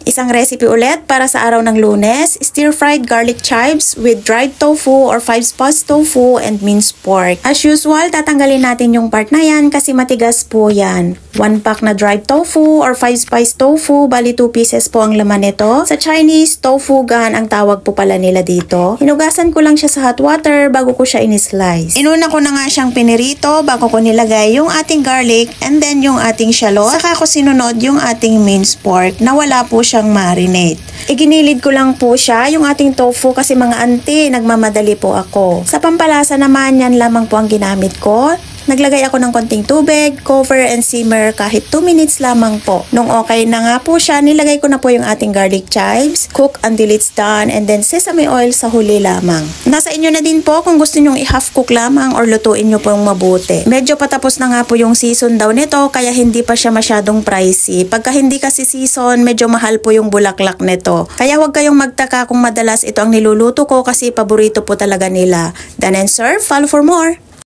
Isang recipe ulit para sa araw ng Lunes, stir-fried garlic chives with dried tofu or 5-spice tofu and minced pork. As usual, tatanggalin natin yung part na yan kasi matigas po yan. 1 pack na dried tofu or 5-spice tofu, bali 2 pieces po ang laman nito. Sa Chinese, tofu gan ang tawag po pala nila dito. Hinugasan ko lang siya sa hot water bago ko siya in-slice. Inuna ko na nga siyang pinirito bago ko nilagay yung ating garlic and then yung ating shallot. Saka ko sinunod yung ating minced pork na wala po siyang marinate. Iginilid ko lang po siya yung ating tofu kasi mga auntie, nagmamadali po ako. Sa pampalasa naman, yan lamang po ang ginamit ko. Naglagay ako ng konting tubig, cover and simmer kahit 2 minutes lamang po. Nung okay na nga po siya, nilagay ko na po yung ating garlic chives, cook until it's done, and then sesame oil sa huli lamang. Nasa inyo na din po kung gusto nyong i-half cook lamang or lutuin nyo po yung mabuti. Medyo patapos na nga po yung season daw nito, kaya hindi pa siya masyadong pricey. Pagka hindi kasi season, medyo mahal po yung bulaklak nito. Kaya huwag kayong magtaka kung madalas ito ang niluluto ko kasi paborito po talaga nila. Done and serve, follow for more!